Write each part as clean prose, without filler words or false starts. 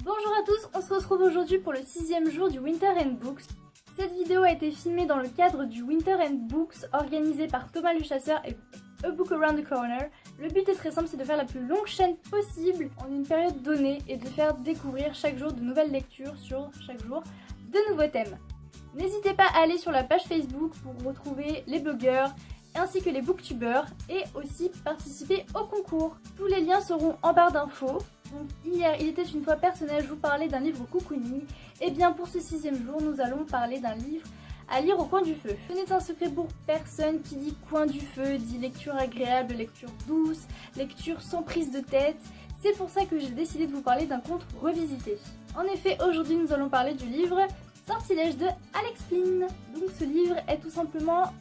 Bonjour à tous, on se retrouve aujourd'hui pour le 6e jour du Winter and Books. Cette vidéo a été filmée dans le cadre du Winter and Books organisé par Thomas le Chasseur et A Book Around the Corner. Le but est très simple, c'est de faire la plus longue chaîne possible en une période donnée et de faire découvrir chaque jour de nouvelles lectures sur chaque jour de nouveaux thèmes. N'hésitez pas à aller sur la page Facebook pour retrouver les blogueurs ainsi que les booktubeurs et aussi participer au concours. Tous les liens seront en barre d'infos. Donc hier, il était une fois personnel, je vous parlais d'un livre cocooning. Et bien pour ce 6e jour, nous allons parler d'un livre à lire au coin du feu. Ce n'est un secret pour personne, qui dit coin du feu dit lecture agréable, lecture douce, lecture sans prise de tête. C'est pour ça que j'ai décidé de vous parler d'un conte revisité. En effet, aujourd'hui nous allons parler du livre Sortilège de Alex Flynn. Donc ce livre est tout simplement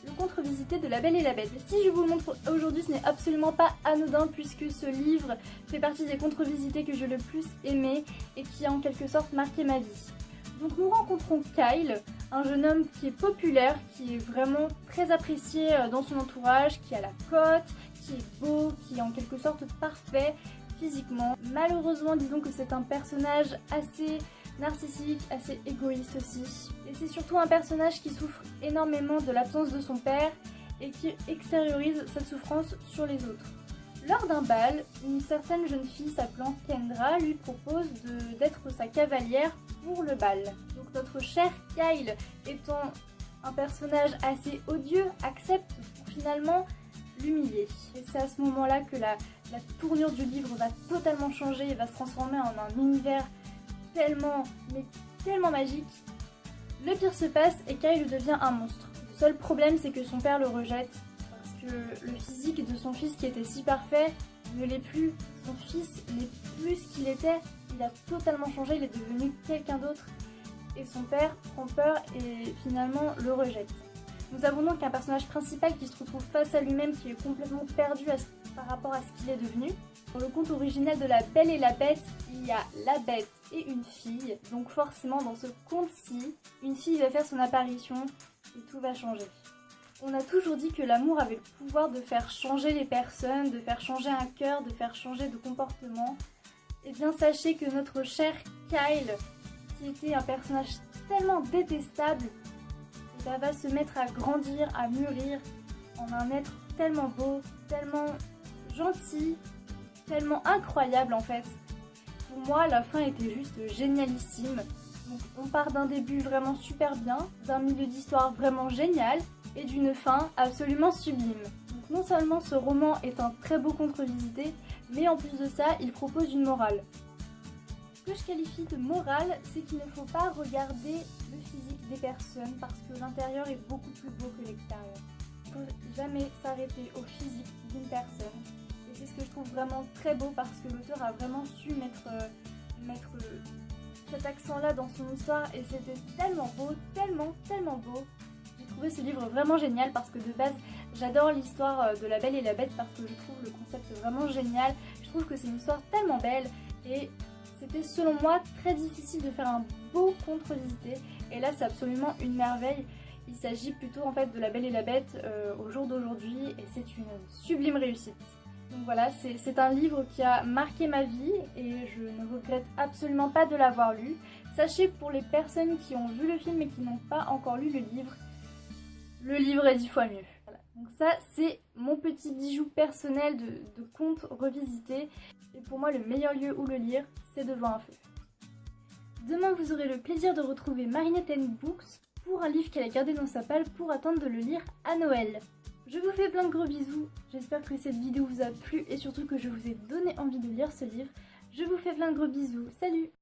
le conte revisité de La Belle et la Bête. Si je vous le montre aujourd'hui, ce n'est absolument pas anodin puisque ce livre fait partie des contes revisités que j'ai le plus aimé et qui a en quelque sorte marqué ma vie. Donc nous rencontrons Kyle, un jeune homme qui est populaire, qui est vraiment très apprécié dans son entourage, qui a la cote, qui est beau, qui est en quelque sorte parfait physiquement. Malheureusement, disons que c'est un personnage assez narcissique, assez égoïste aussi. Et c'est surtout un personnage qui souffre énormément de l'absence de son père et qui extériorise cette souffrance sur les autres. Lors d'un bal, une certaine jeune fille s'appelant Kendra lui propose d'être sa cavalière pour le bal. Donc notre cher Kyle, étant un personnage assez odieux, accepte pour finalement l'humilier. Et c'est à ce moment-là que la tournure du livre va totalement changer et va se transformer en un univers tellement magique. Le pire se passe et Kyle devient un monstre. Le seul problème, c'est que son père le rejette parce que le physique de son fils qui était si parfait ne l'est plus. Son fils n'est plus ce qu'il était, il a totalement changé, il est devenu quelqu'un d'autre et son père prend peur et finalement le rejette. Nous avons donc un personnage principal qui se retrouve face à lui-même, qui est complètement perdu par rapport à ce qu'il est devenu. Dans le conte original de La Belle et la Bête, il y a la bête et une fille. Donc forcément, dans ce conte-ci, une fille va faire son apparition et tout va changer. On a toujours dit que l'amour avait le pouvoir de faire changer les personnes, de faire changer un cœur, de faire changer de comportement. Et bien sachez que notre cher Kyle, qui était un personnage tellement détestable, va se mettre à grandir, à mûrir en un être tellement beau, tellement gentil, tellement incroyable en fait. Pour moi, la fin était juste génialissime. Donc, on part d'un début vraiment super bien, d'un milieu d'histoire vraiment génial et d'une fin absolument sublime. Donc, non seulement ce roman est un très beau conte revisité, mais en plus de ça, il propose une morale. Ce que je qualifie de morale, c'est qu'il ne faut pas regarder le physique des personnes parce que l'intérieur est beaucoup plus beau que l'extérieur. Il ne faut jamais s'arrêter au physique d'une personne. Et c'est ce que je trouve vraiment très beau parce que l'auteur a vraiment su mettre cet accent-là dans son histoire et c'était tellement beau, tellement beau. J'ai trouvé ce livre vraiment génial parce que de base, j'adore l'histoire de La Belle et la Bête parce que je trouve le concept vraiment génial. Je trouve que c'est une histoire tellement belle et c'était selon moi très difficile de faire un beau conte revisité et là c'est absolument une merveille. Il s'agit plutôt en fait de La Belle et la Bête au jour d'aujourd'hui et c'est une sublime réussite. Donc voilà, c'est un livre qui a marqué ma vie et je ne regrette absolument pas de l'avoir lu. Sachez pour les personnes qui ont vu le film et qui n'ont pas encore lu le livre est 10 fois mieux. Voilà. Donc ça c'est mon petit bijou personnel de conte revisité. Et pour moi le meilleur lieu où le lire, c'est devant un feu. Demain vous aurez le plaisir de retrouver Marinette and Books pour un livre qu'elle a gardé dans sa palle pour attendre de le lire à Noël. Je vous fais plein de gros bisous, j'espère que cette vidéo vous a plu et surtout que je vous ai donné envie de lire ce livre. Je vous fais plein de gros bisous, salut!